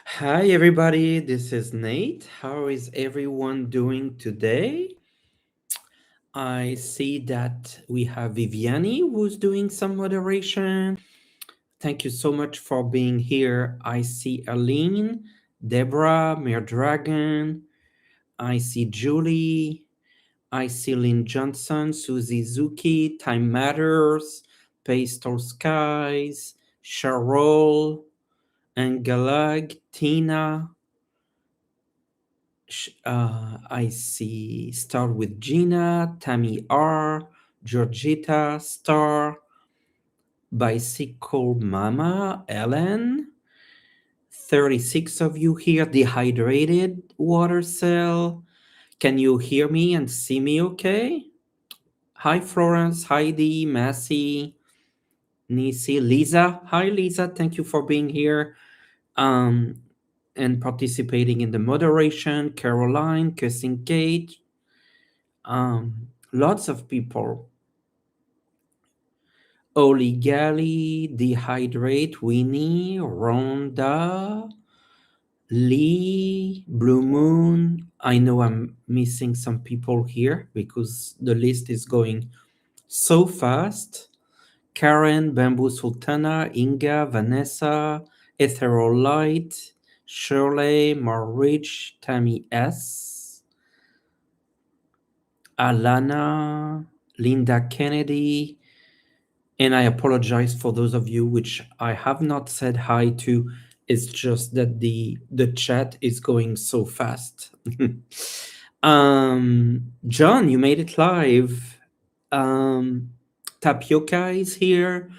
Hi, everybody. This is Nate. How is everyone doing today? I see that we have Viviani who's doing some moderation. Thank you so much for being here. I see Aline, Deborah, Mere Dragon. I see Julie. I see Lynn Johnson, Susie Zuki, Time Matters, Pastel Skies, Cheryl, Angalag, Tina. I see start with Gina, Tammy R, Georgita, Star, Bicycle Mama, Ellen. 36 of you here, dehydrated water cell. Can you hear me and see me okay? Hi, Florence, Heidi, Massey, Nisi, Lisa. Hi, Lisa. Thank you for being here um, and participating in the moderation. Caroline, Kissing Kate, lots of people. Oligali, Dehydrate, Winnie, Rhonda, Lee, Blue Moon. I know I'm missing some people here because the list is going so fast. Karen, Bamboo Sultana, Inga, Vanessa, Ethereal Light, Shirley, Marrich, Tammy S, Alana, Linda Kennedy, and I apologize for those of you which I have not said hi to. It's just that the chat is going so fast. John, you made it live. Um, Tapioca is here.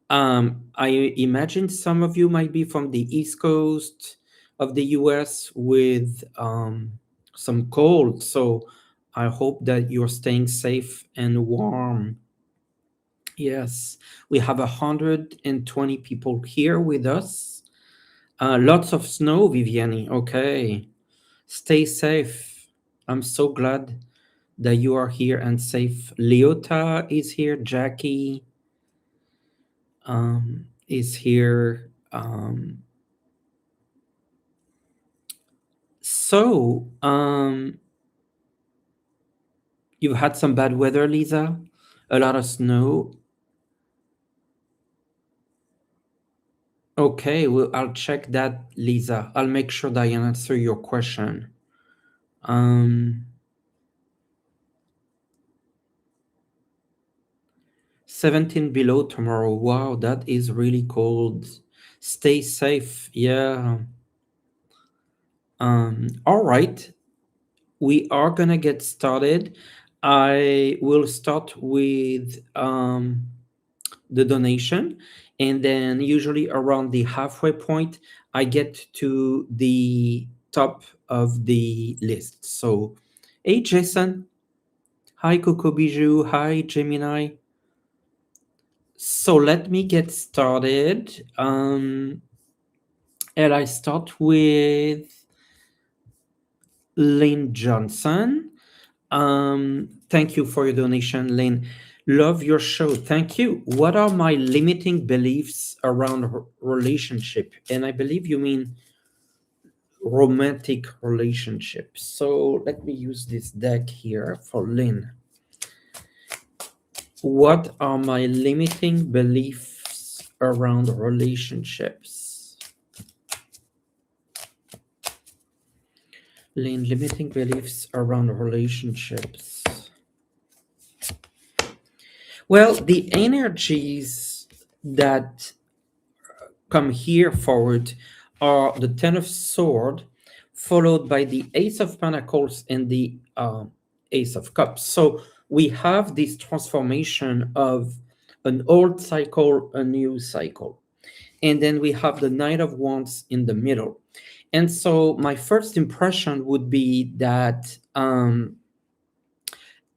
I imagine some of you might be from the East Coast of the US with some cold. So I hope that you're staying safe and warm. Yes, we have 120 people here with us. Lots of snow, Viviani. Okay. Stay safe. I'm so glad that you are here and safe. Leota is here. Jackie is here. So, you've had some bad weather, Lisa? A lot of snow. Okay, well, I'll check that, Lisa. I'll make sure that I answer your question. Um, 17 below tomorrow. Wow, that is really cold. Stay safe. Yeah. All right. We are gonna get started. I will start with the donation, and then usually around the halfway point, I get to the top of the list. So, hey, Jason. Hi, Coco Bijou. Hi, Gemini. So let me get started. And I start with Lynn Johnson. Thank you for your donation, Lynn. Love your show. Thank you. What are my limiting beliefs around relationship? And I believe you mean romantic relationships. So let me use this deck here for Lynn. What are my limiting beliefs around relationships? Limiting beliefs around relationships. Well, the energies that come here forward are the Ten of Sword, followed by the Ace of Pentacles and the Ace of Cups. So we have this transformation of an old cycle, a new cycle. And then we have the Knight of Wands in the middle. And so my first impression would be that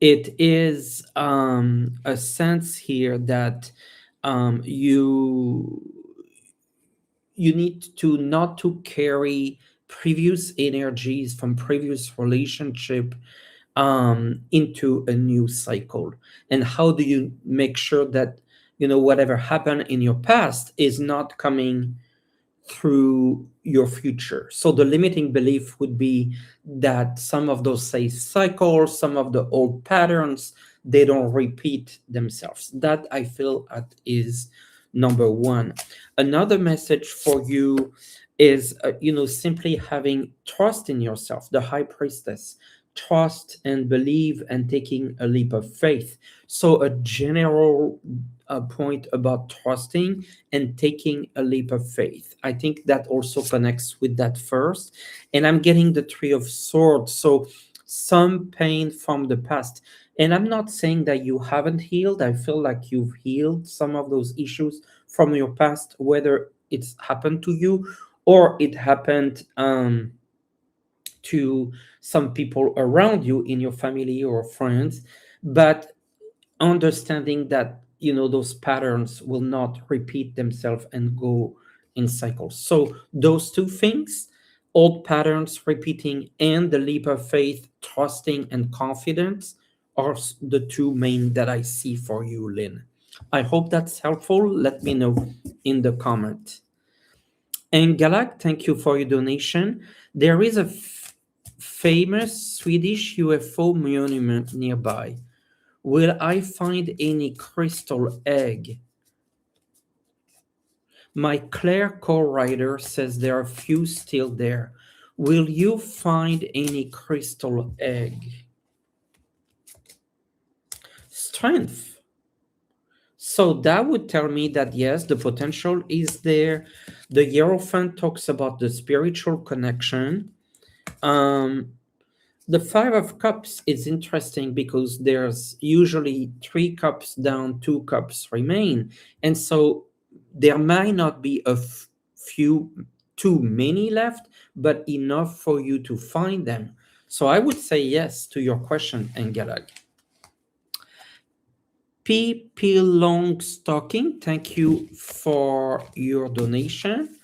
it is a sense here that you need to not to carry previous energies from previous relationship into a new cycle. And how do you make sure that whatever happened in your past is not coming through your future. So the limiting belief would be that some of those say cycles, some of the old patterns, they don't repeat themselves. That I feel at is number one. Another message for you is, simply having trust in yourself, the high priestess, trust and believe and taking a leap of faith. So a general point about trusting and taking a leap of faith. I think that also connects with that first. And I'm getting the Three of Swords. So some pain from the past. And I'm not saying that you haven't healed. I feel like you've healed some of those issues from your past, whether it's happened to you or it happened to some people around you in your family or friends. But understanding that those patterns will not repeat themselves and go in cycles. So those two things, old patterns repeating and the leap of faith, trusting and confidence, are the two main that I see for you, Lynn. I hope that's helpful. Let me know in the comment. And Galak, thank you for your donation. There is a famous Swedish UFO monument nearby. Will I find any crystal egg? My Claire co-writer says there are few still there. Will you find any crystal egg? Strength. So that would tell me that yes, the potential is there. The Hierophant talks about the spiritual connection. Um, The Five of Cups is interesting because there's usually three cups down, two cups remain. And so there might not be few, too many left, but enough for you to find them. So I would say yes to your question, Engelag. P. Longstocking, thank you for your donation.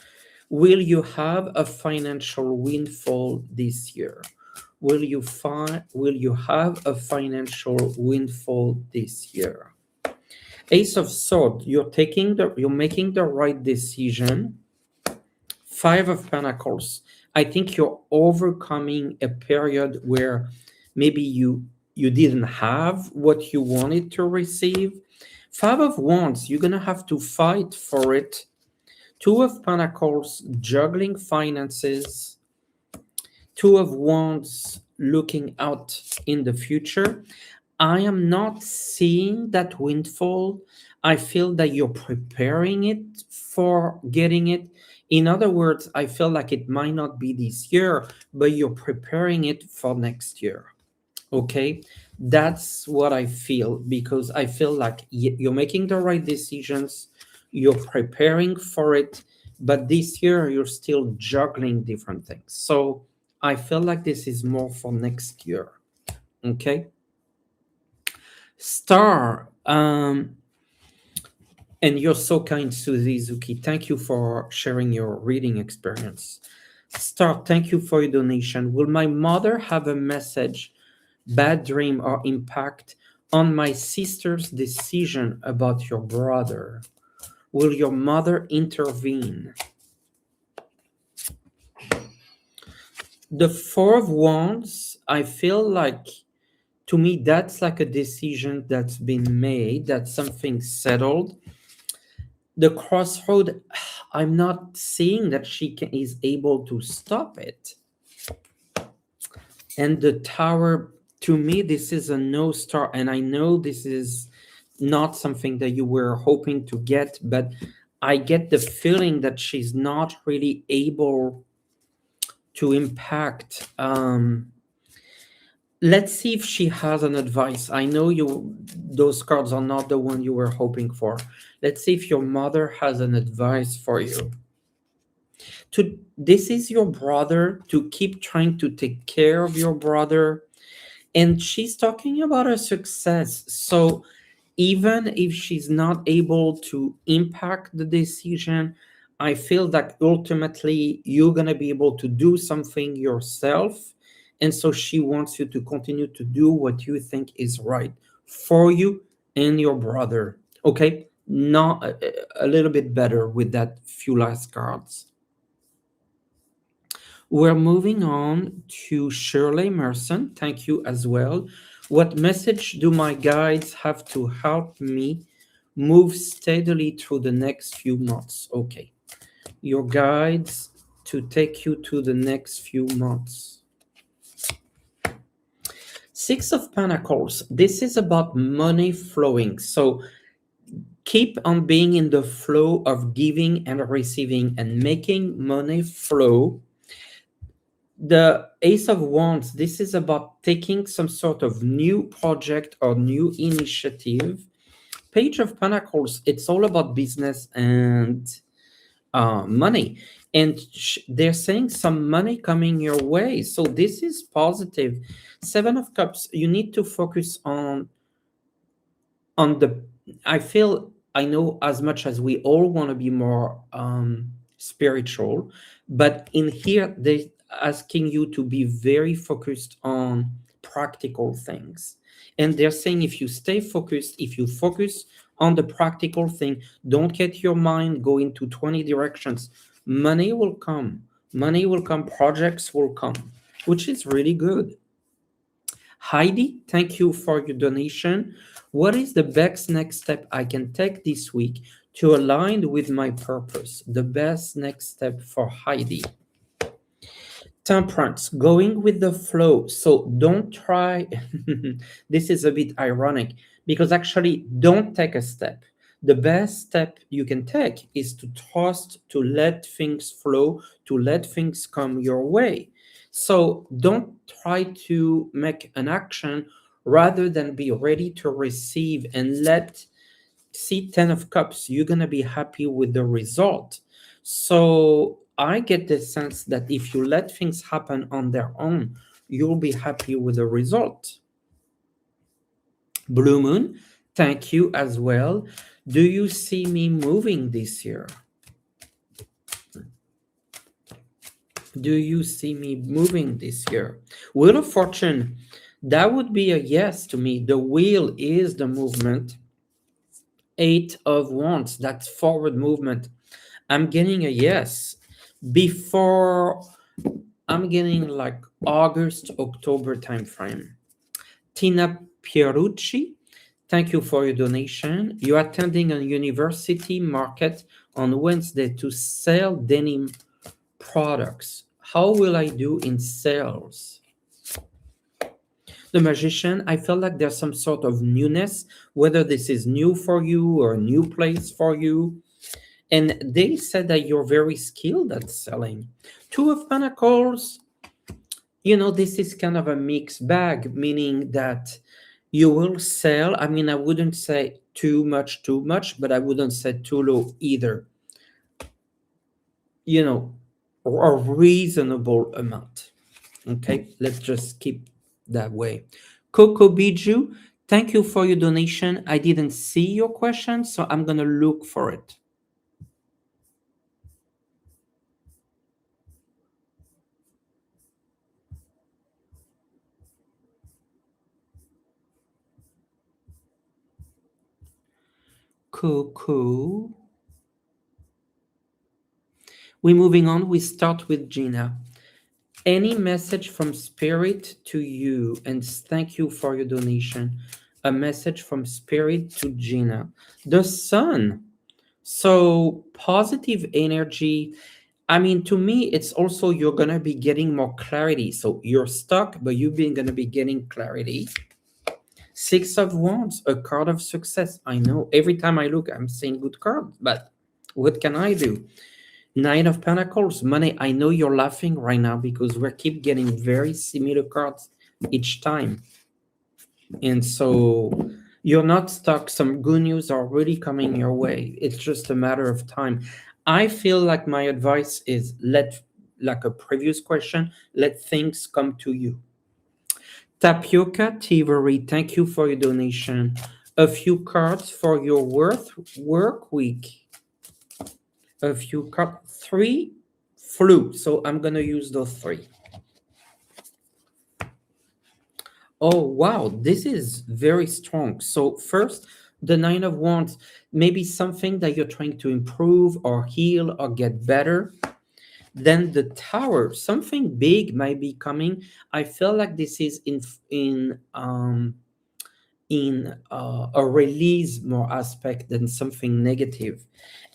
Will you have a financial windfall this year? Will you have a financial windfall this year? Ace of Swords, you're making the right decision. Five of Pentacles, I think you're overcoming a period where maybe you didn't have what you wanted to receive. Five of Wands, you're gonna have to fight for it. Two of Pentacles, juggling finances. Two of Wands, looking out in the future. I am not seeing that windfall. I feel that you're preparing it for getting it. In other words, I feel like it might not be this year, but you're preparing it for next year. Okay? That's what I feel because I feel like you're making the right decisions, you're preparing for it, but this year you're still juggling different things. So I feel like this is more for next year. Okay? Star, and you're so kind, Suzuki. Thank you for sharing your reading experience. Star, thank you for your donation. Will my mother have a message, bad dream, or impact on my sister's decision about your brother? Will your mother intervene? The Four of Wands, I feel like, to me, that's like a decision that's been made, that's something settled. The Crossroad, I'm not seeing that is able to stop it. And the Tower, to me, this is a no star. And I know this is not something that you were hoping to get, but I get the feeling that she's not really able to impact. Let's see if she has an advice. I know those cards are not the one you were hoping for. Let's see if your mother has an advice for you. This is your brother, to keep trying to take care of your brother. And she's talking about her success. So even if she's not able to impact the decision, I feel that ultimately you're going to be able to do something yourself. And so she wants you to continue to do what you think is right for you and your brother. Okay? Not a little bit better with that few last cards. We're moving on to Shirley Merson. Thank you as well. What message do my guides have to help me move steadily through the next few months? Okay. Your guides to take you to the next few months. Six of Pentacles. This is about money flowing. So keep on being in the flow of giving and receiving and making money flow. The Ace of Wands, this is about taking some sort of new project or new initiative. Page of Pentacles, it's all about business and money. And they're saying some money coming your way. So this is positive. Seven of Cups, you need to focus on the, I feel, I know as much as we all want to be more spiritual, but in here they asking you to be very focused on practical things. And they're saying if you stay focused, if you focus on the practical thing, don't get your mind go into 20 directions, money will come. Money will come, projects will come, which is really good. Heidi, thank you for your donation. What is the best next step I can take this week to align with my purpose? The best next step for Heidi. Temperance, going with the flow. So don't try. This is a bit ironic because actually, don't take a step. The best step you can take is to trust, to let things flow, to let things come your way. So don't try to make an action rather than be ready to receive and let see 10 of cups, you're going to be happy with the result. So I get the sense that if you let things happen on their own, you'll be happy with the result. Blue Moon, thank you as well. Do you see me moving this year? Do you see me moving this year? Wheel of Fortune, that would be a yes to me. The wheel is the movement. Eight of Wands, that's forward movement. I'm getting a yes. Before, I'm getting like August, October timeframe. Tina Pierucci, thank you for your donation. You're attending a university market on Wednesday to sell denim products. How will I do in sales? The Magician, I feel like there's some sort of newness, whether this is new for you or a new place for you. And they said that you're very skilled at selling. Two of Pentacles, this is kind of a mixed bag, meaning that you will sell. I mean, I wouldn't say too much, but I wouldn't say too low either. A reasonable amount. Okay, let's just keep that way. Coco Biju, thank you for your donation. I didn't see your question, so I'm going to look for it. Coco. We're moving on. We start with Gina. Any message from Spirit to you, and thank you for your donation. A message from Spirit to Gina. The Sun. So positive energy. I mean, to me, it's also you're going to be getting more clarity. So you're stuck, but you've been going to be getting clarity. Six of Wands, a card of success. I know every time I look, I'm seeing good cards, but what can I do? Nine of Pentacles, money. I know you're laughing right now because we keep getting very similar cards each time. And so you're not stuck. Some good news are really coming your way. It's just a matter of time. I feel like my advice is like a previous question, let things come to you. Tapioca Thievery, thank you for your donation. A few cards for your work week. A few cards. 3 flew. So I'm going to use those 3. Oh, wow. This is very strong. So first, the 9 of Wands, maybe something that you're trying to improve or heal or get better. Then the Tower, something big might be coming. I feel like this is in a release more aspect than something negative.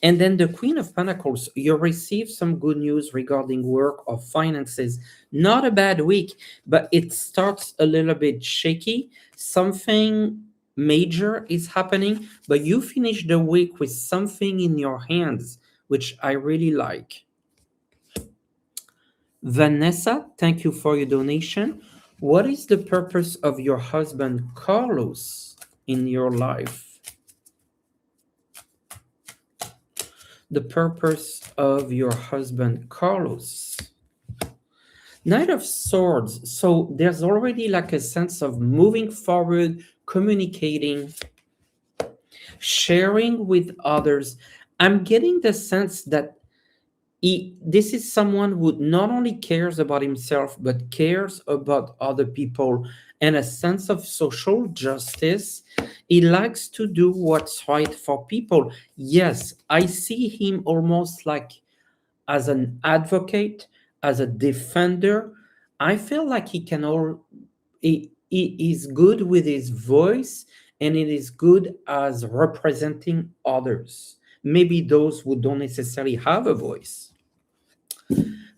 And then the Queen of Pentacles, you receive some good news regarding work or finances. Not a bad week, but it starts a little bit shaky. Something major is happening, but you finish the week with something in your hands, which I really like. Vanessa, thank you for your donation. What is the purpose of your husband Carlos in your life? The purpose of your husband Carlos. Knight of Swords. So there's already like a sense of moving forward, communicating, sharing with others. I'm getting the sense that this is someone who not only cares about himself but cares about other people and a sense of social justice. He likes to do what's right for people. Yes, I see him almost like as an advocate, as a defender. I feel like he is good with his voice, and it is good as representing others, maybe those who don't necessarily have a voice.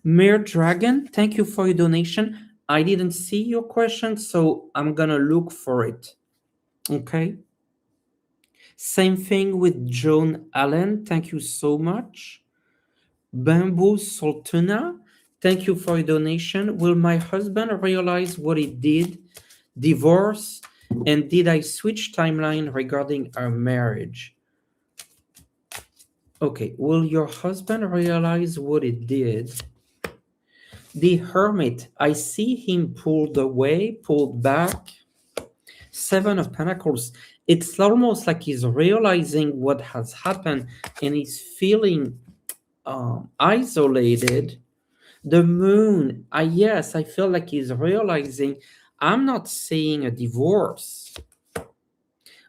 Mere Dragon, thank you for your donation. I didn't see your question, so I'm gonna look for it. Okay. Same thing with Joan Allen. Thank you so much. Bamboo Sultana, thank you for your donation. Will my husband realize what he did? Divorce? And did I switch timeline regarding our marriage? Okay, will your husband realize what he did? The Hermit, I see him pulled away, pulled back. Seven of Pentacles, it's almost like he's realizing what has happened and he's feeling isolated. The Moon, yes, I feel like he's realizing I'm not seeing a divorce.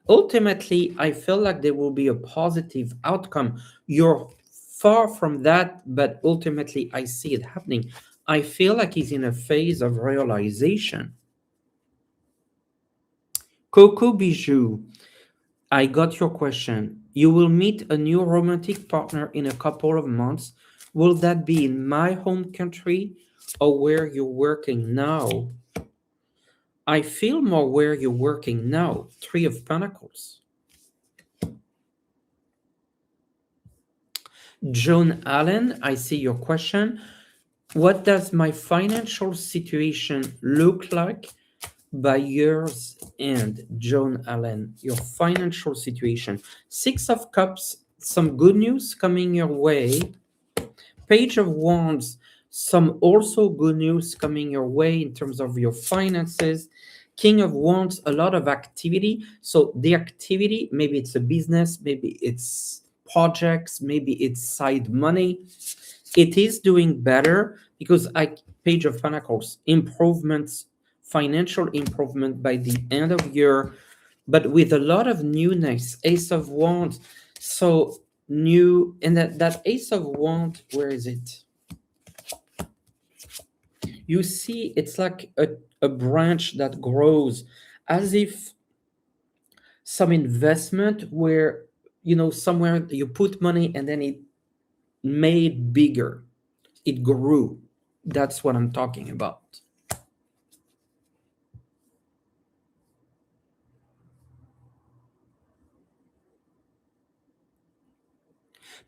Ultimately, I feel like there will be a positive outcome. You're far from that, but ultimately, I see it happening. I feel like he's in a phase of realization. Coco Bijou, I got your question. You will meet a new romantic partner in a couple of months. Will that be in my home country or where you're working now? I feel more where you're working now. Three of Pentacles. Joan Allen, I see your question. What does my financial situation look like by year's end? Joan Allen, your financial situation. Six of Cups, some good news coming your way. Page of Wands, some also good news coming your way in terms of your finances. King of Wands, a lot of activity. So the activity, maybe it's a business, maybe it's projects, maybe it's side money. It is doing better because Page of Pentacles, improvements, financial improvement by the end of year, but with a lot of newness. Ace of Wands, so new, and that Ace of Wands, where is it? You see, it's like a branch that grows, as if some investment where, somewhere you put money and then it made bigger, it grew. That's what I'm talking about.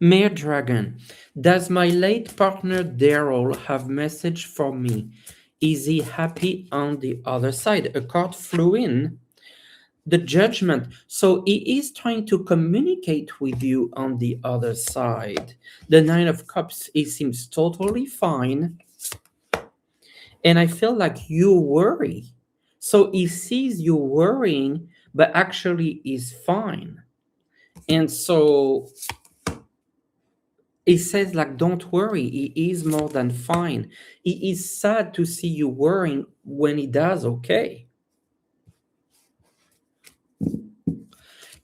Mere Dragon, does my late partner Daryl have message for me? Is he happy on the other side? A card flew in. The Judgment. So he is trying to communicate with you on the other side. The Nine of Cups, he seems totally fine. And I feel like you worry. So he sees you worrying, but actually is fine. And so he says, like, don't worry, he is more than fine. He is sad to see you worrying when he does okay.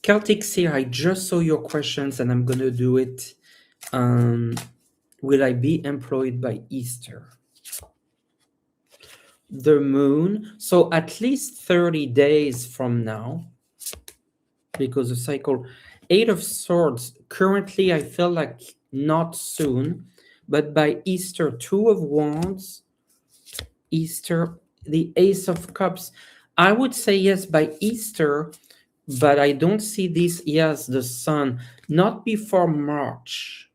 Celtic Seer, I just saw your questions and I'm gonna do it Will I be employed by Easter? The moon. So at least 30 days from now, because the cycle, Eight of Swords, currently I feel like not soon, but by Easter, Two of Wands, Easter, the Ace of Cups. I would say yes by Easter, but I don't see this, yes, the sun, not before March.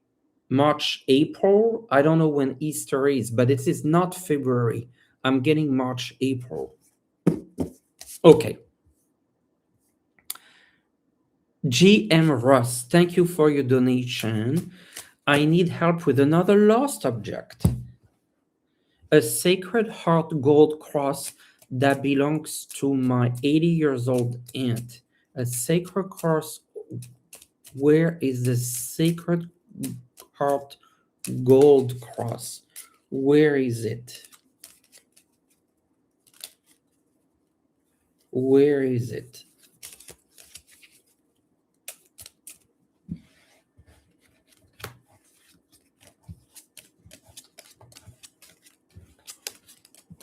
March, April. I don't know when Easter is, but it is not February. I'm getting March, April. Okay. GM Russ, thank you for your donation. I need help with another lost object. A Sacred Heart gold cross that belongs to my 80 years old aunt. A sacred cross. Where is the Sacred Heart gold cross? Where is it? Where is it?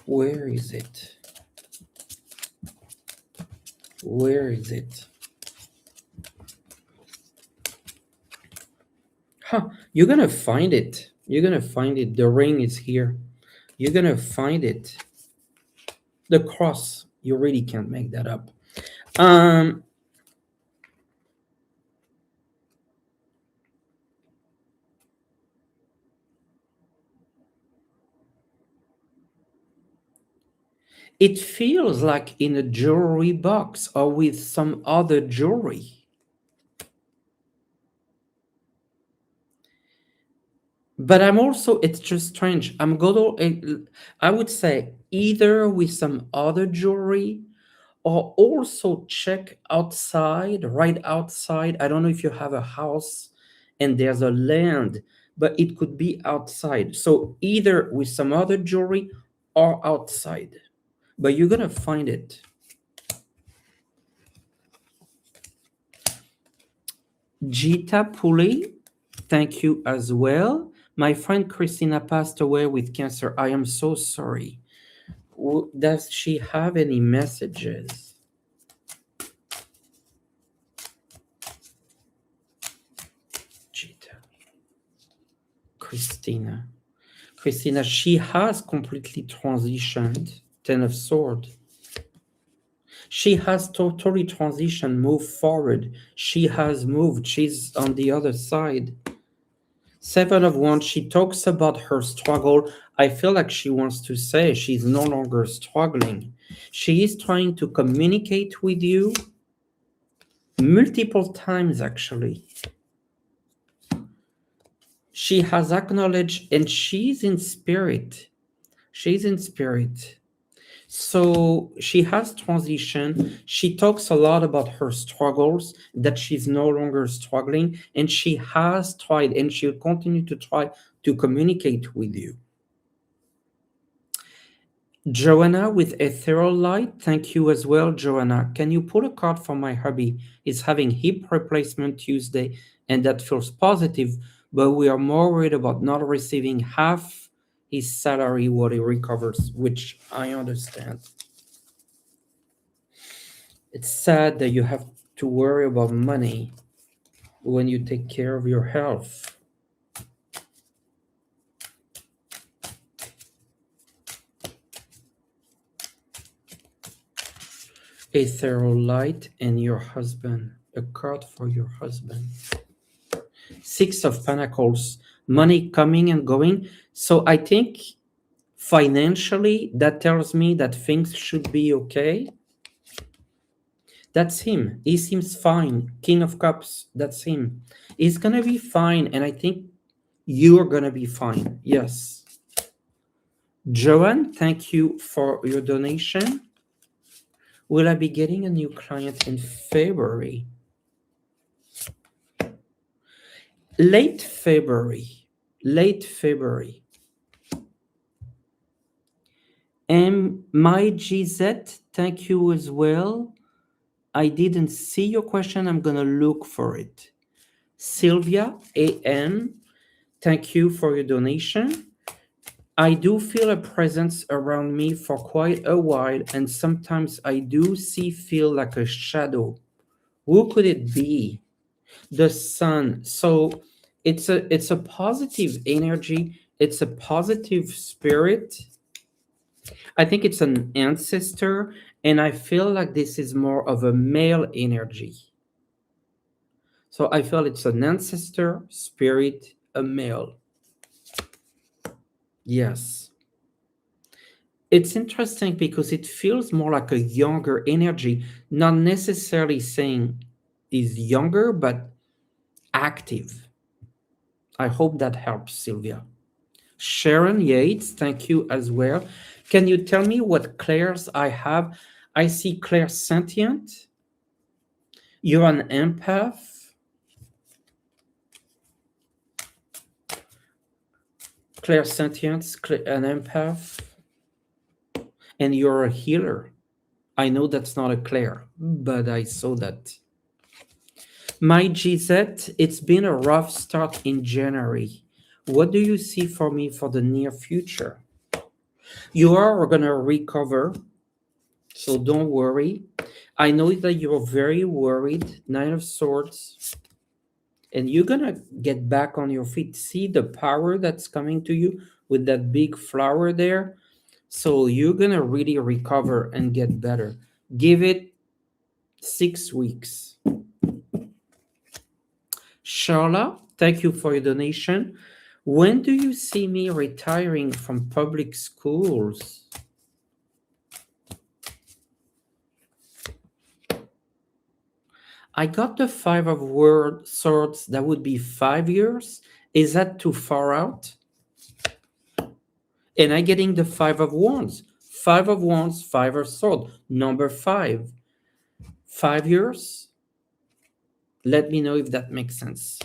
Where is it? Where is it? Huh, you're gonna find it. You're gonna find it. The ring is here. You're gonna find it. The cross. You really can't make that up. Um, it feels like in a jewelry box or with some other jewelry. But I'm also, it's just strange. I would say either with some other jewelry or also check outside, right outside. I don't know if you have a house and there's a land, but it could be outside. So either with some other jewelry or outside. But you're gonna find it. Gita Puli, thank you as well. My friend Christina passed away with cancer. I am so sorry. Does she have any messages? Gita. Christina. Christina, she has completely transitioned. Ten of Swords. She has totally transitioned, moved forward. She has moved. She's on the other side. Seven of Wands, she talks about her struggle. I feel like she wants to say she's no longer struggling. She is trying to communicate with you multiple times, actually. She has acknowledged, and she's in spirit. She's in spirit. So she has transitioned. She talks a lot about her struggles, that she's no longer struggling, and she has tried, and she'll continue to try to communicate with you. Joanna with Ethereal Light, thank you as well, Joanna. Can you pull a card for my hubby? He's having hip replacement Tuesday, and that feels positive, but we are more worried about not receiving half his salary what he recovers, which I understand. It's sad that you have to worry about money when you take care of your health. Ethereal Light and your husband. A card for your husband. Six of Pentacles. Money coming and going. So I think financially, that tells me that things should be okay. That's him. He seems fine. King of Cups. That's him. He's gonna be fine, and I think you're gonna be fine. Yes. Joanne, thank you for your donation. Will I be getting a new client in February? Late February. Late February. And my GZ, thank you as well. I didn't see your question. I'm going to look for it. Sylvia AM, Thank you for your donation. I do feel a presence around me for quite a while, and sometimes I do feel like a shadow. Who could it be? The sun. So it's a positive energy. It's a positive spirit. I think it's an ancestor, and I feel like this is more of a male energy. So I feel it's an ancestor, spirit, a male. Yes. It's interesting because it feels more like a younger energy, not necessarily saying is younger, but active. I hope that helps, Sylvia. Sharon Yates, thank you as well. Can you tell me what clairs I have? I see clair sentient. You're an empath. Clair sentience, an empath, and you're a healer. I know that's not a Claire, but I saw that. My Gisette, it's been a rough start in January. What do you see for me for the near future? You are going to recover, so don't worry. I know that you're very worried, Nine of Swords, and you're going to get back on your feet. See the power that's coming to you with that big flower there? So you're going to really recover and get better. Give it 6 weeks. Charla, thank you for your donation. When do you see me retiring from public schools? I got the Five of Swords. That would be 5 years. Is that too far out? And I getting the Five of Wands. Five of Wands, Five of Swords. Number 5. 5 years? Let me know if that makes sense.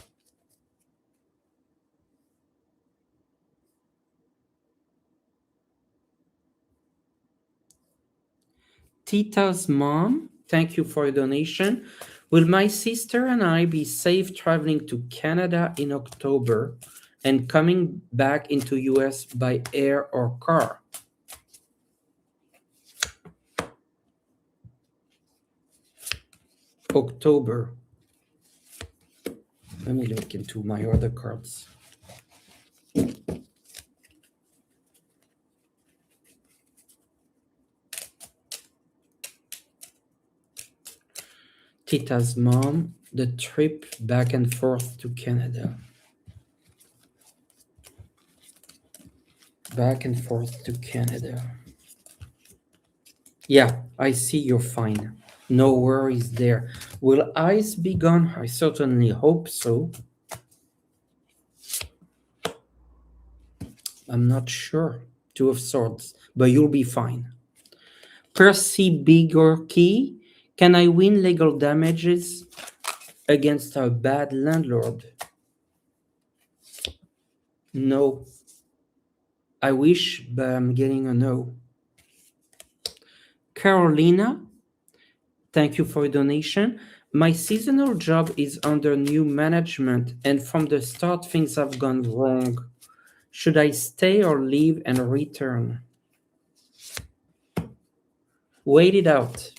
Tita's mom, thank you for your donation. Will my sister and I be safe traveling to Canada in October and coming back into US by air or car? October. Let me look into my other cards. Tita's mom, the trip back and forth to Canada. Back and forth to Canada. Yeah, I see you're fine. No worries there. Will ice be gone? I certainly hope so. I'm not sure. Two of Swords, but you'll be fine. Percy Bigger Key. Can I win legal damages against a bad landlord? No. I wish, but I'm getting a no. Carolina, thank you for your donation. My seasonal job is under new management, and from the start, things have gone wrong. Should I stay or leave and return? Wait it out.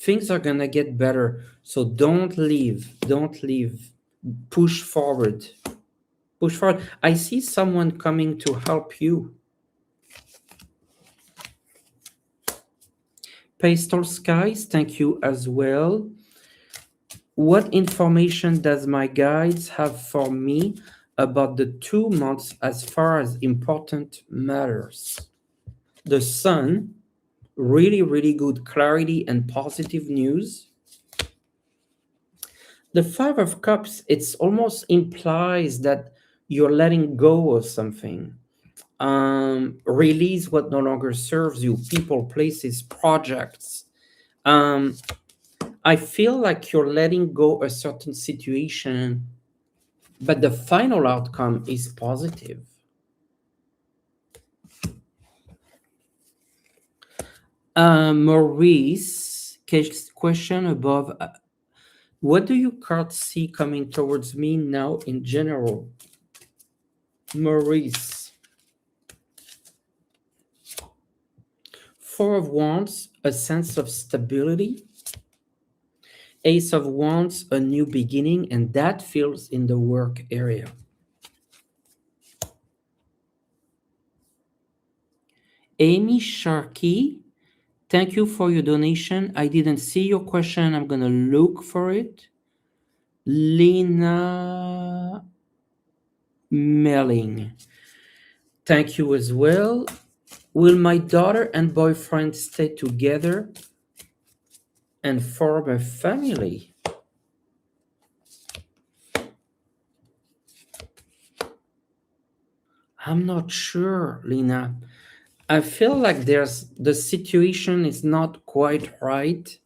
Things are gonna get better, so don't leave. Don't leave. Push forward. Push forward. I see someone coming to help you. Pastel Skies, thank you as well. What information does my guides have for me about the 2 months as far as important matters? The sun, really, really good clarity and positive news. The Five of Cups, it's almost implies that you're letting go of something. Release what no longer serves you, people, places, projects. I feel like you're letting go a certain situation, but the final outcome is positive. Maurice, question above. What do you cards see coming towards me now in general? Maurice. Four of Wands, a sense of stability. Ace of Wands, a new beginning, and that feels in the work area. Amy Sharkey, thank you for your donation. I didn't see your question. I'm going to look for it. Lena Melling, thank you as well. Will my daughter and boyfriend stay together and form a family? I'm not sure, Lena. I feel like the situation is not quite right.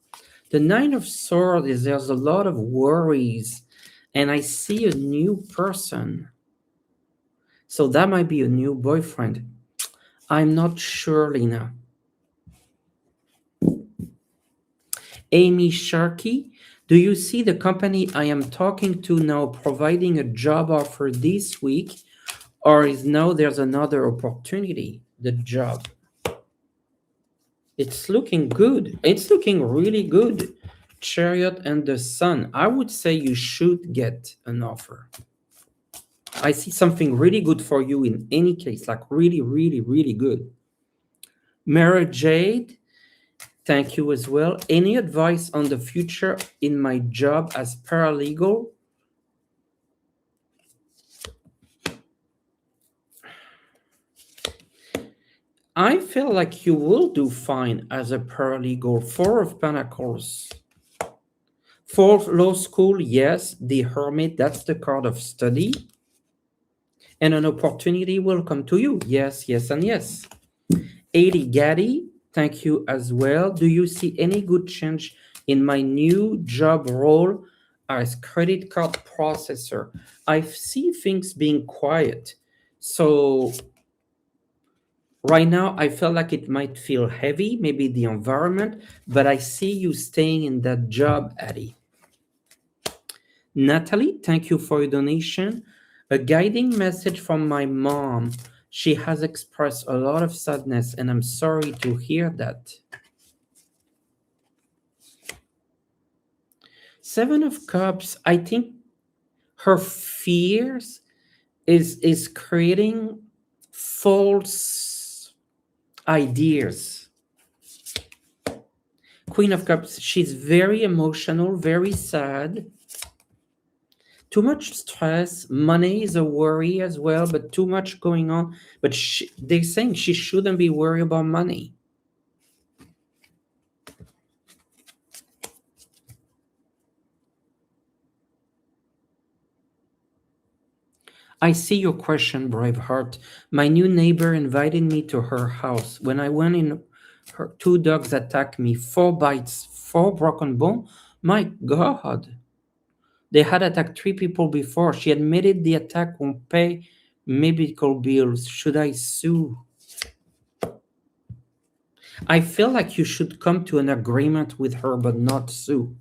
The Nine of Swords is there's a lot of worries, and I see a new person. So that might be a new boyfriend. I'm not sure, Lena. Amy Sharkey, do you see the company I am talking to now providing a job offer this week, or is now there's another opportunity? The job. It's looking good. It's looking really good. Chariot and the Sun. I would say you should get an offer. I see something really good for you in any case, like really, really, really good. Mara Jade, thank you as well. Any advice on the future in my job as paralegal? I feel like you will do fine as a paralegal. Four of Pentacles. For law school, yes, the Hermit, that's the card of study. And an opportunity will come to you. Yes, yes, and yes. 80 Gaddy, thank you as well. Do you see any good change in my new job role as credit card processor? I see things being quiet. So right now, I feel like it might feel heavy, maybe the environment, but I see you staying in that job, Addie. Natalie, thank you for your donation. A guiding message from my mom. She has expressed a lot of sadness, and I'm sorry to hear that. Seven of Cups, I think her fears is creating false ideas. Queen of Cups, she's very emotional, very sad. Too much stress. Money is a worry as well, but too much going on. But they're saying she shouldn't be worried about money. I see your question, Braveheart. My new neighbor invited me to her house. When I went in, her two dogs attacked me. 4 bites, 4 broken bones. My God. They had attacked 3 people before. She admitted the attack won't pay medical bills. Should I sue? I feel like you should come to an agreement with her but not sue.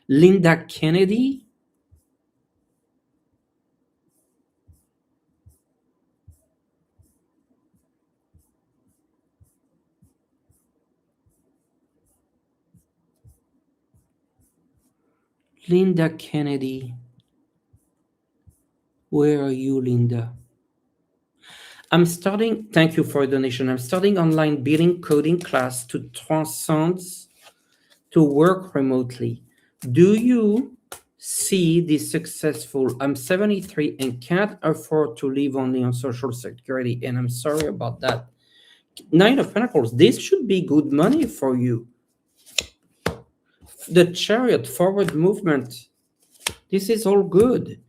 Linda Kennedy. Linda Kennedy. Where are you, Linda? I'm starting, thank you for a donation. I'm starting online billing coding class to transcend to work remotely. Do you see this successful? I'm 73 and can't afford to live only on Social Security, and I'm sorry about that. Nine of Pentacles, this should be good money for you. The Chariot, forward movement, this is all good.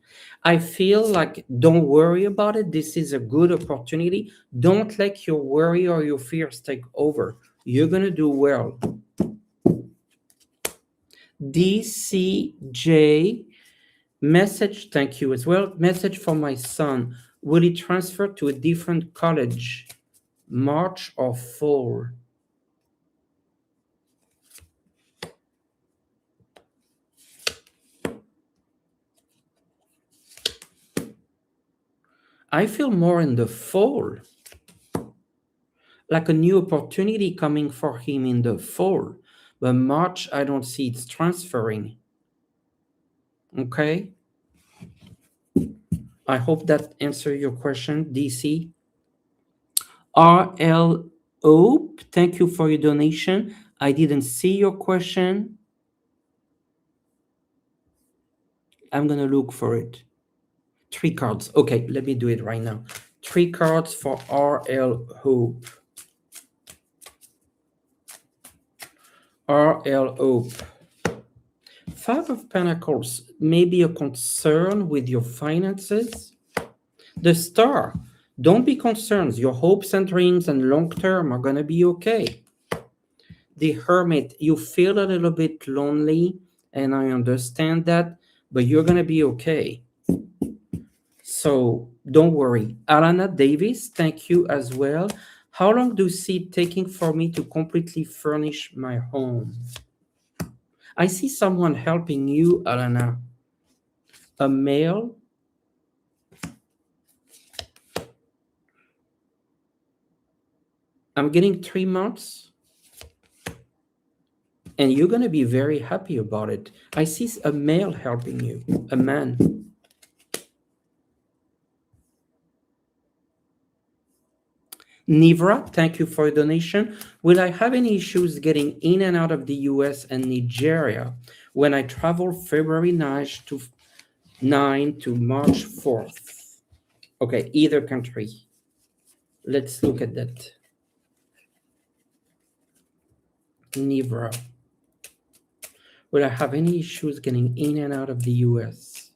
I feel like don't worry about it. This is a good opportunity. Don't let your worry or your fears take over. You're going to do well. DCJ, message, thank you as well. Message for my son. Will he transfer to a different college? March or fall? I feel more in the fall, like a new opportunity coming for him in the fall. But March, I don't see it's transferring. Okay? I hope that answer your question, DC. RL Hope, thank you for your donation. I didn't see your question. I'm gonna look for it. 3 cards. Okay, let me do it right now. 3 cards for RL Hope. RL Hope. 5 of Pentacles, maybe a concern with your finances. The Star, don't be concerned. Your hopes and dreams and long term are going to be okay. The Hermit, you feel a little bit lonely, and I understand that, but you're going to be okay. So don't worry. Alana Davis, thank you as well. How long do you see it taking for me to completely furnish my home? I see someone helping you, Alana. A male. I'm getting 3 months. And you're going to be very happy about it. I see a male helping you, a man. Nivra, thank you for your donation. Will I have any issues getting in and out of the US and Nigeria when I travel February 9 to March 4th? Okay, either country. Let's look at that. Nivra. Will I have any issues getting in and out of the US?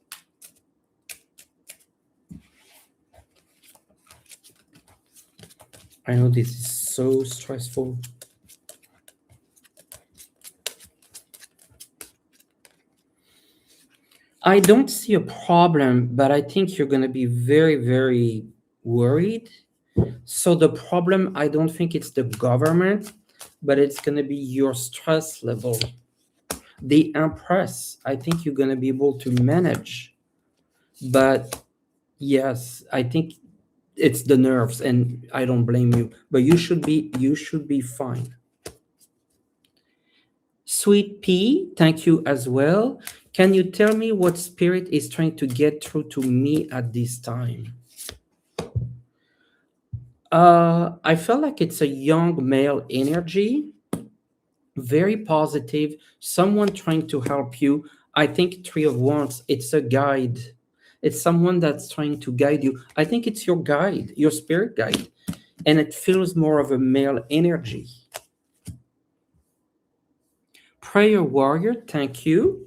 I know this is so stressful. I don't see a problem, but I think you're going to be very, very worried. So the problem, I don't think it's the government, but it's going to be your stress level. The Empress, I think you're going to be able to manage. But yes, I think it's the nerves, and I don't blame you, but you should be fine. Sweet Pea, thank you as well. Can you tell me what spirit is trying to get through to me at this time? I feel like it's a young male energy, very positive, someone trying to help you. I think 3 of Wands, it's a guide. It's someone that's trying to guide you. I think it's your guide, your spirit guide, and it feels more of a male energy. Prayer Warrior, thank you.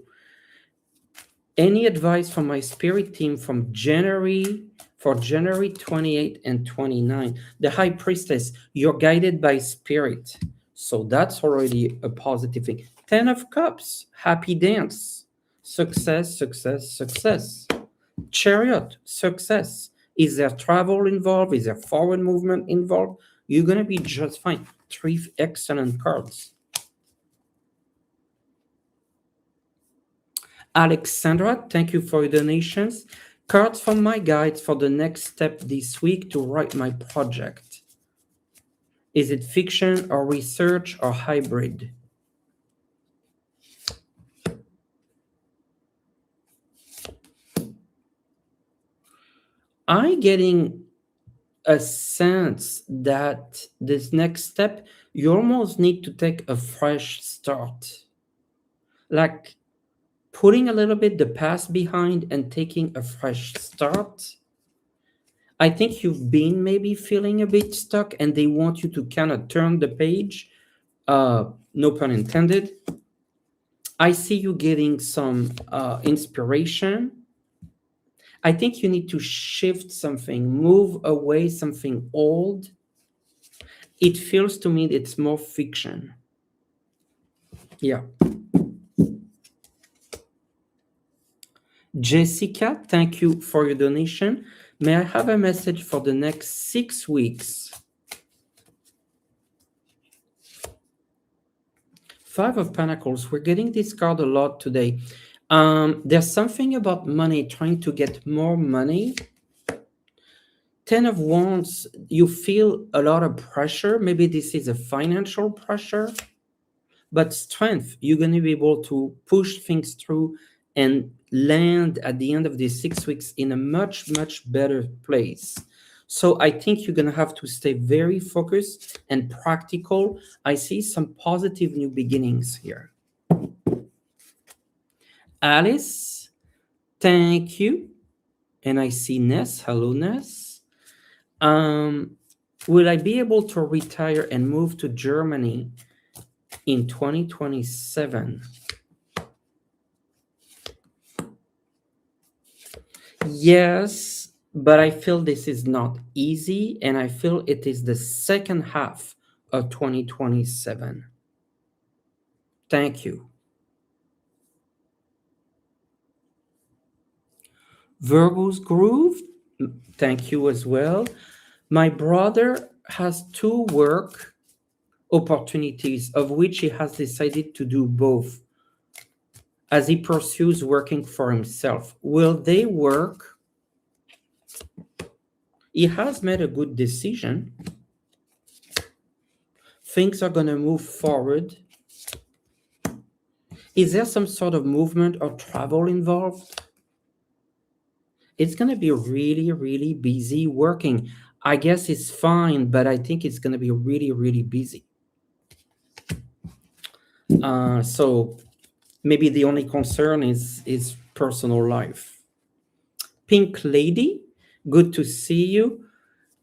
Any advice from my spirit team from January 28 and 29? The High Priestess, you're guided by spirit. So that's already a positive thing. 10 of Cups, happy dance. Success, success, success. Chariot, success. Is there travel involved? Is there forward movement involved? You're going to be just fine. 3 excellent cards. Alexandra, thank you for your donations. Cards from my guides for the next step this week to write my project. Is it fiction or research or hybrid? I'm getting a sense that this next step, you almost need to take a fresh start. Like putting a little bit the past behind and taking a fresh start. I think you've been maybe feeling a bit stuck and they want you to kind of turn the page. No pun intended. I see you getting some inspiration. I think you need to shift something, move away something old. It feels to me it's more fiction. Yeah. Jessica, thank you for your donation. May I have a message for the next 6 weeks? 5 of Pentacles. We're getting this card a lot today. There's something about money, trying to get more money. Ten of Wands, you feel a lot of pressure. Maybe this is a financial pressure, but strength. You're going to be able to push things through and land at the end of these 6 weeks in a much, much better place. So I think you're going to have to stay very focused and practical. I see some positive new beginnings here. Alice, thank you. And I see Ness. Hello, Ness. Um, will I be able to retire and move to Germany in 2027? Yes, but I feel this is not easy, and I feel it is the second half of 2027. Thank you. Virgo's Groove, thank you as well. My brother has two work opportunities, of which he has decided to do both as he pursues working for himself. Will they work? He has made a good decision. Things are going to move forward. Is there some sort of movement or travel involved? It's going to be really, really busy working. I guess it's fine, but I think it's going to be really, really busy. So maybe the only concern is personal life. Pink Lady, good to see you.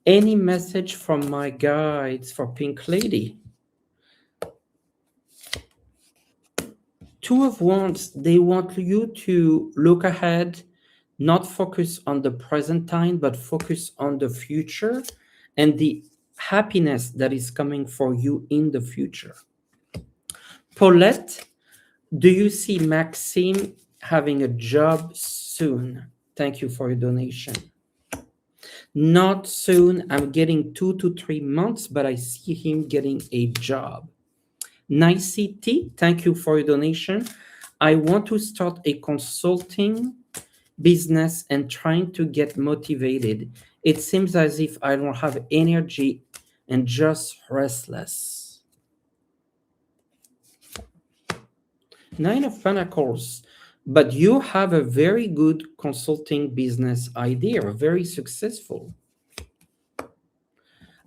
Any message from my guides for Pink Lady? Two of Wands, they want you to look ahead, not focus on the present time, but focus on the future and the happiness that is coming for you in the future. Paulette, do you see Maxime having a job soon? Thank you for your donation. Not soon. I'm getting 2 to 3 months, but I see him getting a job. Nicety, thank you for your donation. I want to start a consulting business and trying to get motivated. It seems as if I don't have energy and just restless. Nine of Pentacles, but you have a very good consulting business idea, very successful.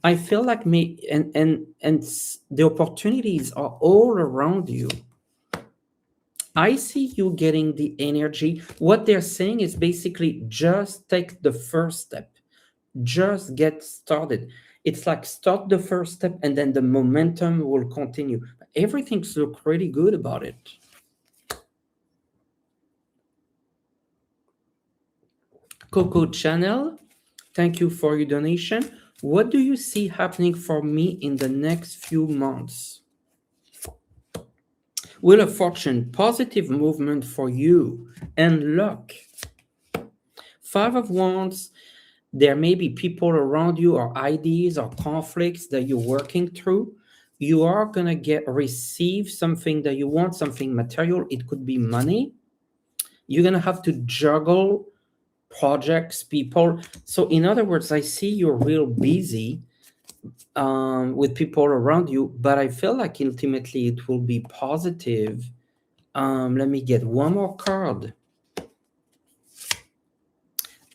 I feel like the opportunities are all around you. I see you getting the energy. What they're saying is basically just take the first step. Just get started. It's like start the first step and then the momentum will continue. Everything's look really good about it. Coco Channel, thank you for your donation. What do you see happening for me in the next few months? Wheel of Fortune, positive movement for you and luck. Five of Wands, there may be people around you or ideas or conflicts that you're working through. You are going to receive something that you want, something material. It could be money. You're going to have to juggle projects, people. So in other words, I see you're real busy with people around you, but I feel like ultimately it will be positive. Let me get one more card.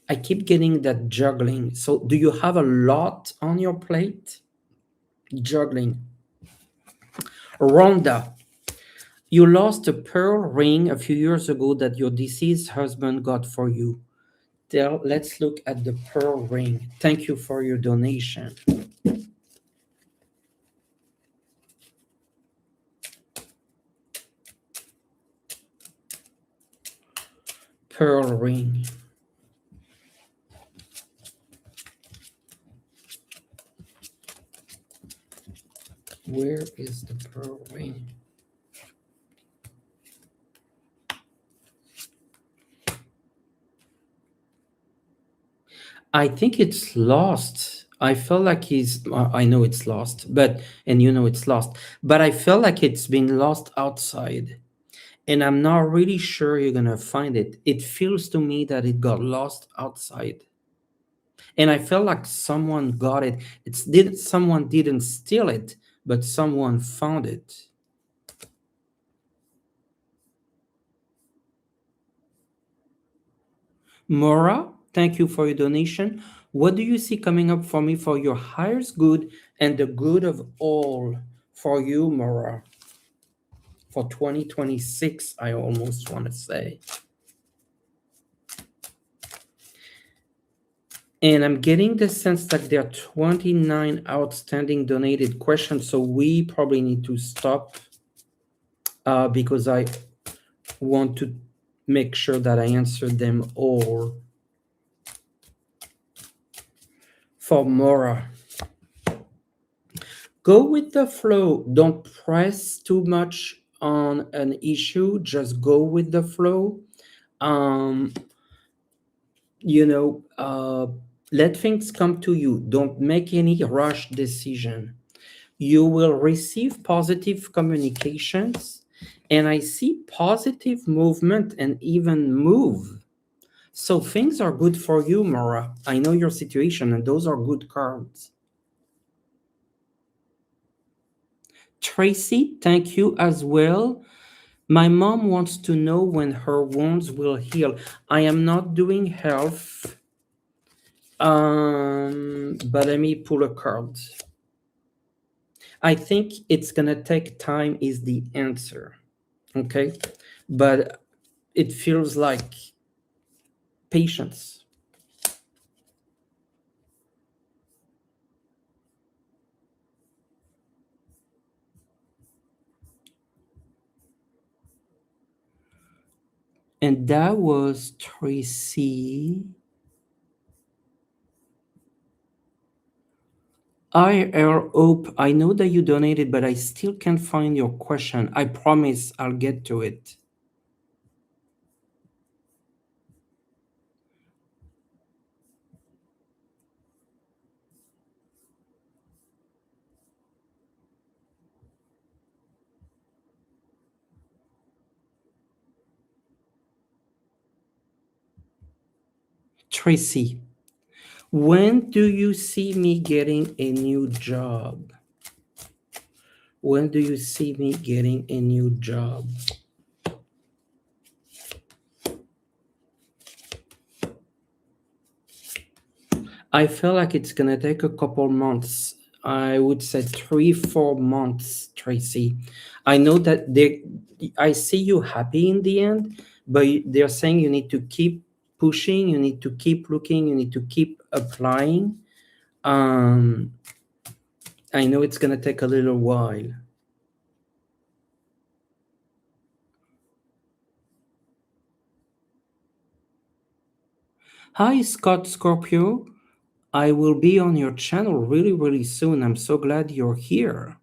I keep getting that juggling. So do you have a lot on your plate? Juggling. Rhonda, you lost a pearl ring a few years ago that your deceased husband got for you. Let's look at the pearl ring. Thank you for your donation. Pearl ring. Where is the pearl ring? I think it's lost. I feel like I know it's lost, and you know it's lost, but I feel like it's been lost outside. And I'm not really sure you're going to find it. It feels to me that it got lost outside. And I felt like someone got it. Someone didn't steal it, but someone found it. Mora, thank you for your donation. What do you see coming up for me for your highest good and the good of all for you, Mora, for 2026? I almost want to say. And I'm getting the sense that there are 29 outstanding donated questions, so we probably need to stop because I want to make sure that I answer them all. For Mora, go with the flow. Don't press too much on an issue. Just go with the flow. Um, you know, let things come to you. Don't make any rush decision. You will receive positive communications, and I see positive movement and even move. So things are good for you, Mara. I know your situation, and those are good cards. Tracy, thank you as well. My mom wants to know when her wounds will heal. I am not doing health, but let me pull a card. I think it's gonna take time is the answer. Okay, but it feels like patience. And that was Tracy. IR Hope, I know that you donated, but I still can't find your question. I promise I'll get to it. Tracy, when do you see me getting a new job? When do you see me getting a new job? I feel like it's gonna take a couple months. I would say 3, 4 months, Tracy. I know that I see you happy in the end, but they're saying you need to keep pushing, you need to keep looking, you need to keep applying. Um, I know it's gonna take a little while. Hi, Scott Scorpio. I will be on your channel really, really soon. I'm so glad you're here.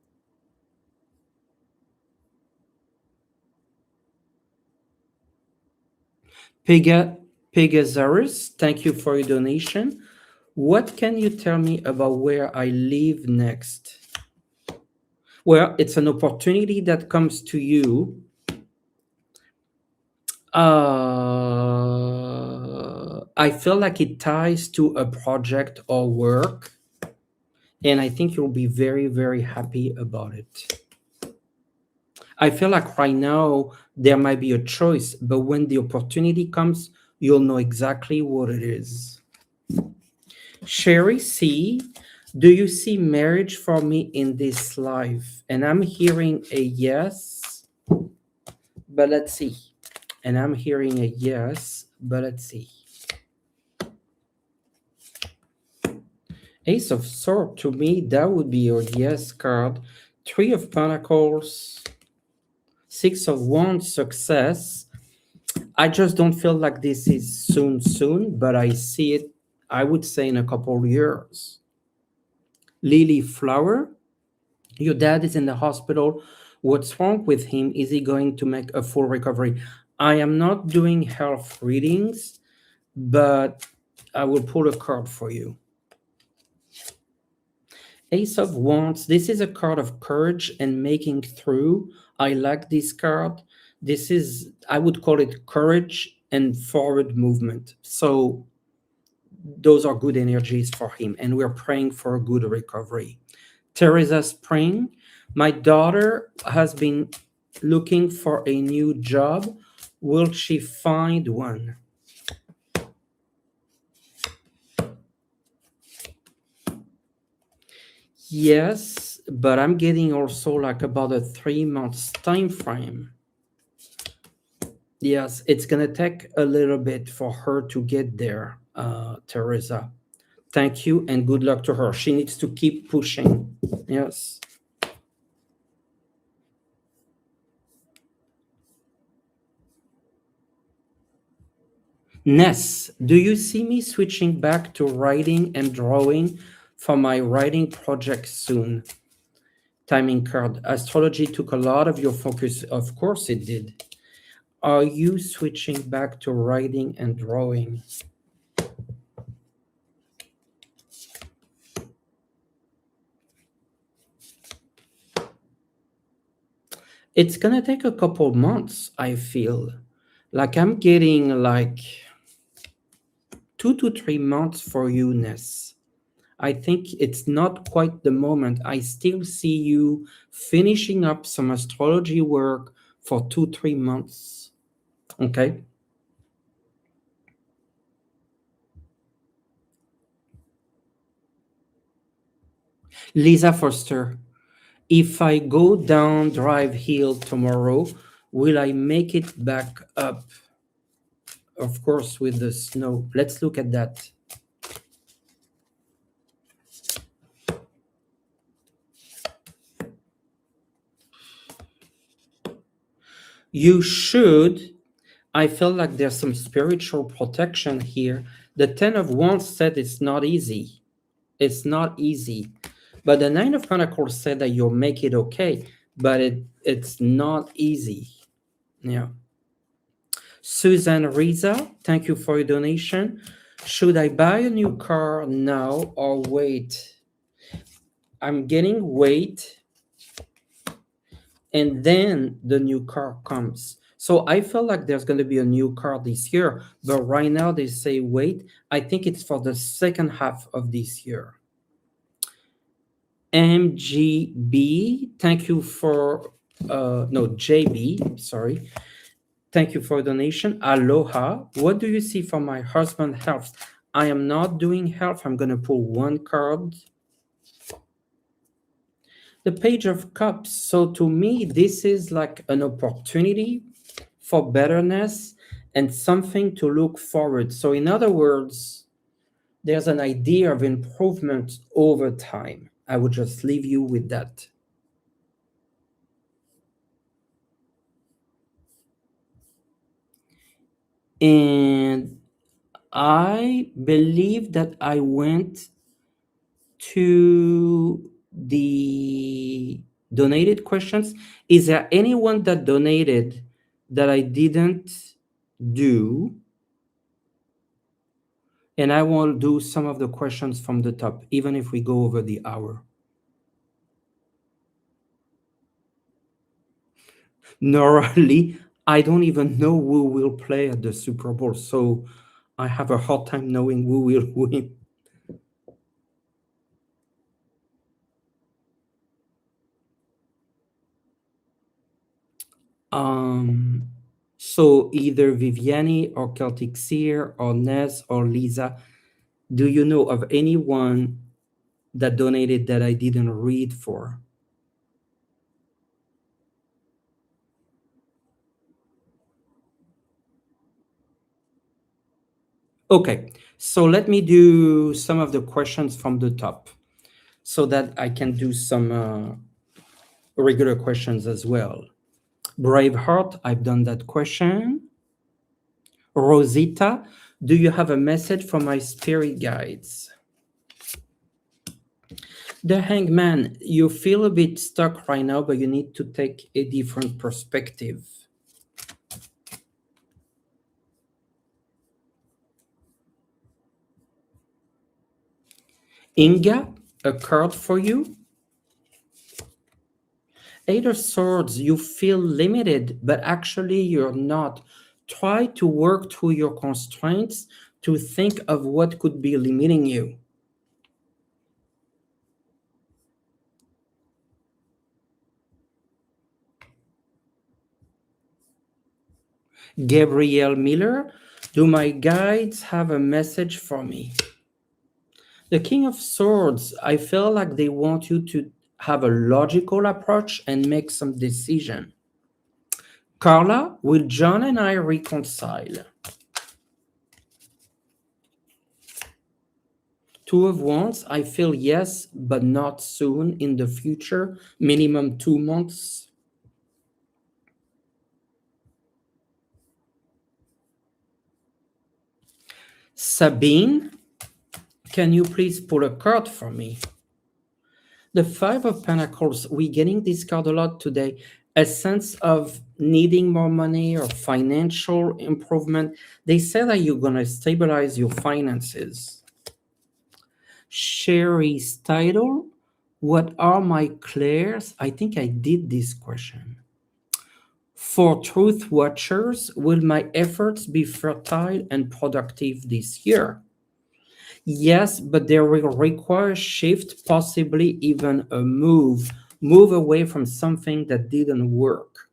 Pegasaurus, thank you for your donation. What can you tell me about where I live next? Well, it's an opportunity that comes to you. I feel like it ties to a project or work, and I think you'll be very, very happy about it. I feel like right now there might be a choice, but when the opportunity comes, you'll know exactly what it is. Sherry C, do you see marriage for me in this life? And I'm hearing a yes, but let's see. And I'm hearing a yes, but let's see. Ace of Swords, to me, that would be your yes card. Three of Pentacles, Six of Wands, success. I just don't feel like this is soon, but I see it, I would say, in a couple of years. Lily Flower, your dad is in the hospital. What's wrong with him? Is he going to make a full recovery? I am not doing health readings, but I will pull a card for you. Ace of Wands, this is a card of courage and making through. I like this card. This is, I would call it courage and forward movement. So those are good energies for him, and we're praying for a good recovery. Teresa Spring, my daughter has been looking for a new job. Will she find one? Yes, but I'm getting also like about a 3 months time frame. Yes, it's gonna take a little bit for her to get there, Teresa. Thank you and good luck to her. She needs to keep pushing. Yes. Ness, do you see me switching back to writing and drawing for my writing project soon? Timing card. Astrology took a lot of your focus. Of course it did. Are you switching back to writing and drawing? It's gonna take a couple months, I feel. Like I'm getting like 2 to 3 months for you, Ness. I think it's not quite the moment. I still see you finishing up some astrology work for 2, 3 months. Okay. Lisa Foster, if I go down Drive Hill tomorrow, will I make it back up? Of course, with the snow. Let's look at that. You should. I feel like there's some spiritual protection here. The Ten of Wands said it's not easy. It's not easy. But the Nine of Pentacles said that you'll make it okay, but it's not easy. Yeah. Susan Riza, thank you for your donation. Should I buy a new car now or wait? I'm getting wait, and then the new car comes. So I feel like there's going to be a new car this year, but right now they say wait. I think it's for the second half of this year. MGB, thank you for, no, JB, sorry. Thank you for a donation. Aloha. What do you see for my husband's health? I am not doing health. I'm going to pull one card. The Page of Cups. So to me, this is like an opportunity for betterness and something to look forward. So in other words, there's an idea of improvement over time. I would just leave you with that. And I believe that I went to the donated questions. Is there anyone that donated that I didn't do? And I will do some of the questions from the top, even if we go over the hour. Normally, I don't even know who will play at the Super Bowl, so I have a hard time knowing who will win. So either Viviani or Celtic Seer or Ness or Lisa, do you know of anyone that donated that I didn't read for? Okay, so let me do some of the questions from the top so that I can do some regular questions as well. Braveheart, I've done that question. Rosita, do you have a message from my spirit guides? The Hangman, you feel a bit stuck right now, but you need to take a different perspective. Inga, a card for you. Eight of Swords, you feel limited, but actually you're not. Try to work through your constraints to think of what could be limiting you. Gabrielle Miller, do my guides have a message for me? The King of Swords, I feel like they want you to have a logical approach and make some decision. Carla, will John and I reconcile? Two of Wands, I feel yes, but not soon in the future, minimum 2 months. Sabine, can you please pull a card for me? The Five of Pentacles, we're getting this card a lot today. A sense of needing more money or financial improvement. They say that you're going to stabilize your finances. Sherry's title, what are my clairs? I think I did this question. For truth watchers, will my efforts be fertile and productive this year? Yes, but they will require shift, possibly even a move away from something that didn't work.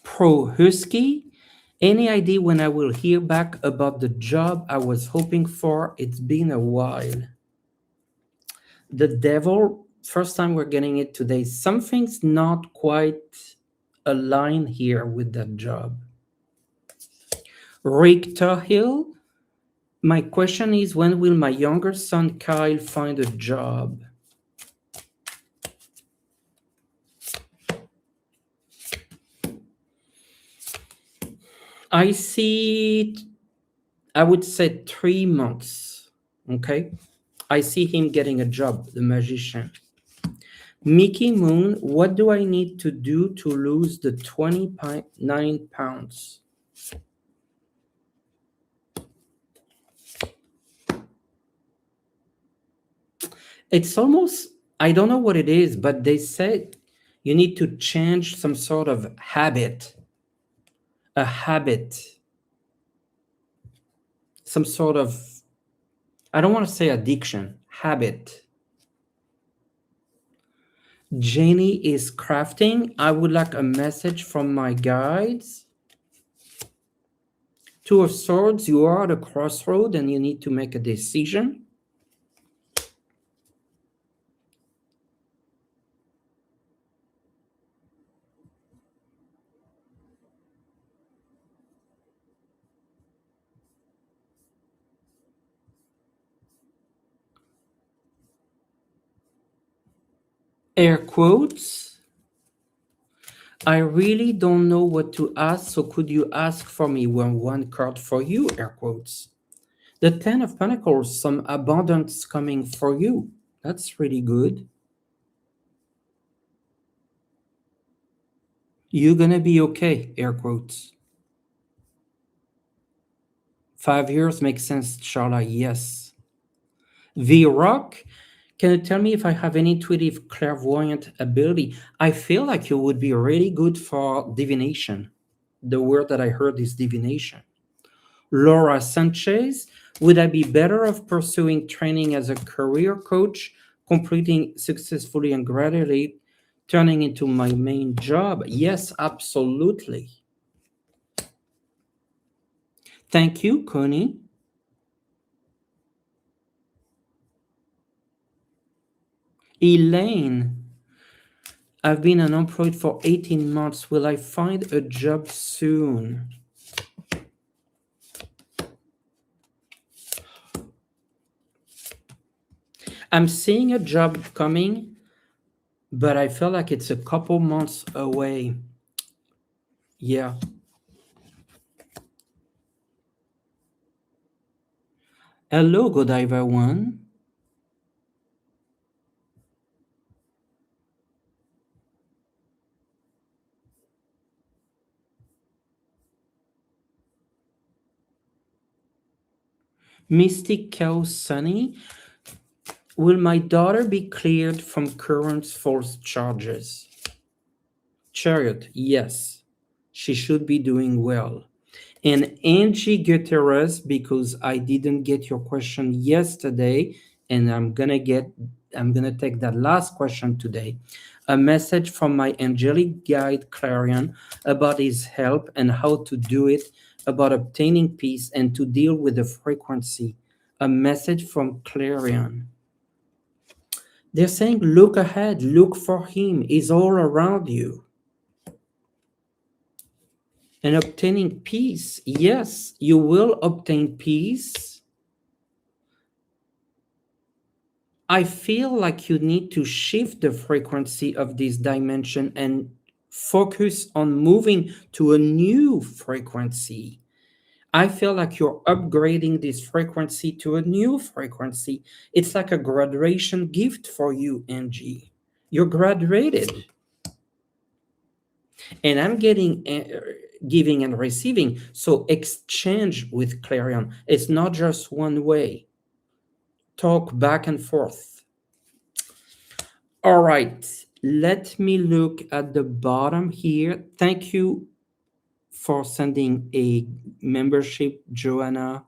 Pro Husky, any idea when I will hear back about the job I was hoping for? It's been a while. The Devil, first time we're getting it today. Something's not quite aligned here with that job. Richter Hill, my question is, when will my younger son Kyle find a job? I see, I would say 3 months. Okay. I see him getting a job, the magician. Mickey Moon, what do I need to do to lose the 29 pounds? It's almost, I don't know what it is, but they said you need to change some sort of habit, a habit, some sort of, I don't want to say addiction, habit. Jenny is crafting. I would like a message from my guides. Two of Swords, you are at a crossroad and you need to make a decision. Air quotes. I really don't know what to ask, so could you ask for me one card for you, air quotes. The Ten of Pentacles, some abundance coming for you. That's really good. You're gonna be okay, air quotes. 5 years makes sense, Charla, yes. V-Rock, can you tell me if I have any intuitive clairvoyant ability? I feel like you would be really good for divination. The word that I heard is divination. Laura Sanchez, would I be better off pursuing training as a career coach, completing successfully and gradually turning into my main job? Yes, absolutely. Thank you, Connie. Elaine, I've been unemployed for 18 months. Will I find a job soon? I'm seeing a job coming, but I feel like it's a couple months away. Yeah. Hello, Godiva One. Mystic Cow Sunny, will my daughter be cleared from current false charges? Chariot, yes. She should be doing well. And Angie Gutierrez, because I didn't get your question yesterday, and I'm gonna take that last question today. A message from my angelic guide Clarion about his help and how to do it, about obtaining peace and to deal with the frequency. A message from Clarion. They're saying, look ahead, look for him. He's all around you. And obtaining peace. Yes, you will obtain peace. I feel like you need to shift the frequency of this dimension and focus on moving to a new frequency. I feel like you're upgrading this frequency to a new frequency. It's like a graduation gift for you, Angie. You're graduated. And I'm getting giving and receiving. So exchange with Clarion. It's not just one way. Talk back and forth. All right. Let me look at the bottom here. Thank you for sending a membership, Joanna.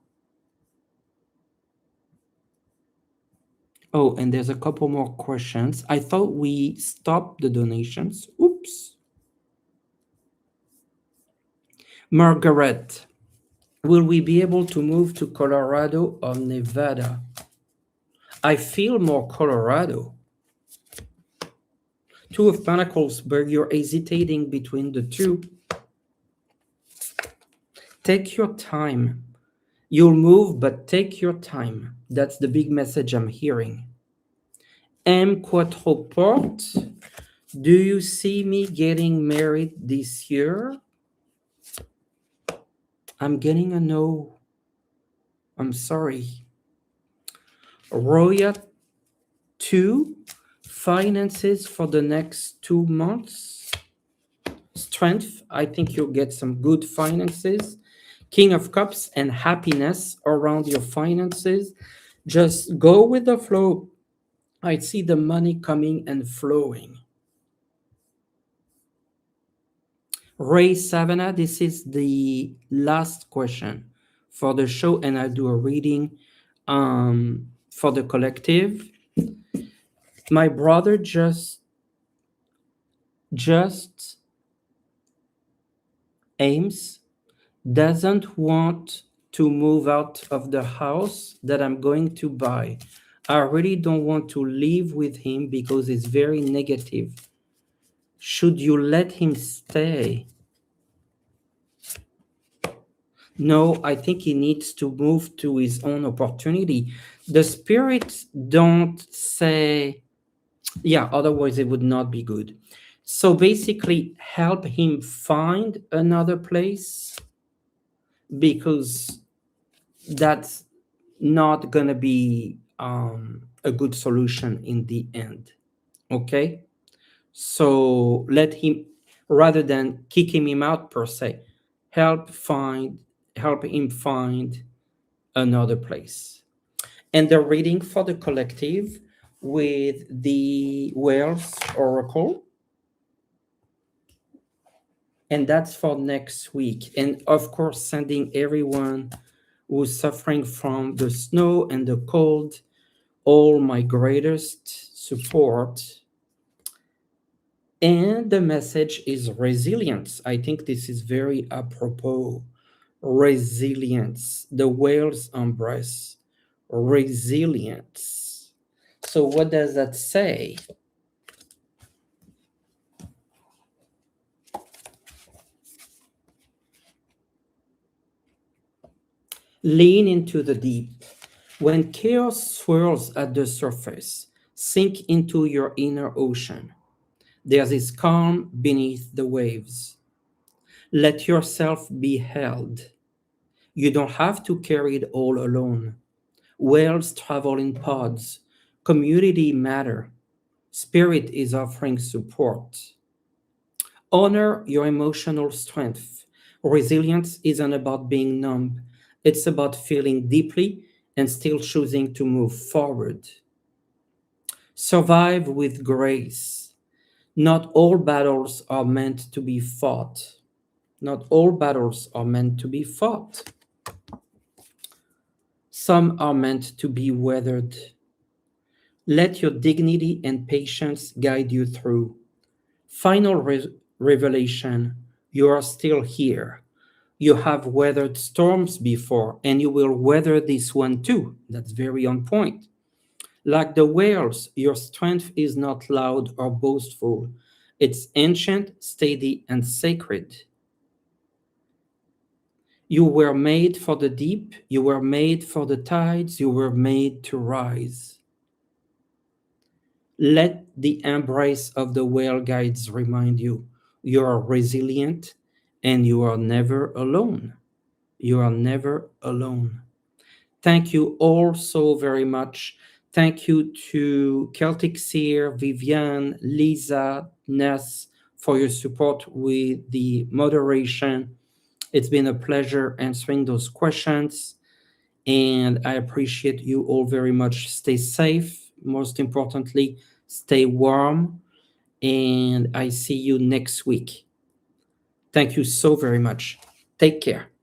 Oh, and there's a couple more questions. I thought we stopped the donations. Oops. Margaret, will we be able to move to Colorado or Nevada? I feel more Colorado. Two of Pentacles, but you're hesitating between the two. Take your time. You'll move, but take your time. That's the big message I'm hearing. M. Quattroporte, do you see me getting married this year? I'm getting a no. I'm sorry. Roya 2, finances for the next 2 months. Strength, I think you'll get some good finances. King of Cups and happiness around your finances. Just go with the flow. I see the money coming and flowing. Ray Savannah, this is the last question for the show, and I'll do a reading for the collective. My brother just Ames doesn't want to move out of the house that I'm going to buy. I really don't want to live with him because it's very negative. Should you let him stay? No, I think he needs to move to his own opportunity. The spirits don't say, yeah, otherwise it would not be good. So basically, help him find another place because that's not going to be a good solution in the end. Okay? So let him, rather than kicking him out per se, help him find another place. And the reading for the collective with the Wales Oracle. And that's for next week. And of course, sending everyone who's suffering from the snow and the cold all my greatest support. And the message is resilience. I think this is very apropos. Resilience. The whale's embrace. Resilience. So what does that say? Lean into the deep. When chaos swirls at the surface, sink into your inner ocean. There is calm beneath the waves. Let yourself be held. You don't have to carry it all alone. Whales travel in pods. Community matter. Spirit is offering support. Honor your emotional strength. Resilience isn't about being numb. It's about feeling deeply and still choosing to move forward. Survive with grace. Not all battles are meant to be fought. Not all battles are meant to be fought. Some are meant to be weathered. Let your dignity and patience guide you through. Final revelation, you are still here. You have weathered storms before, and you will weather this one too. That's very on point. Like the whales, your strength is not loud or boastful. It's ancient, steady, and sacred. You were made for the deep, you were made for the tides, you were made to rise. Let the embrace of the whale guides remind you you are resilient and you are never alone. You are never alone. Thank you all so very much. Thank you to Celtic Seer, Viviane, Lisa, Ness for your support with the moderation. It's been a pleasure answering those questions, and I appreciate you all very much. Stay safe. Most importantly, stay warm, and I see you next week. Thank you so very much. Take care.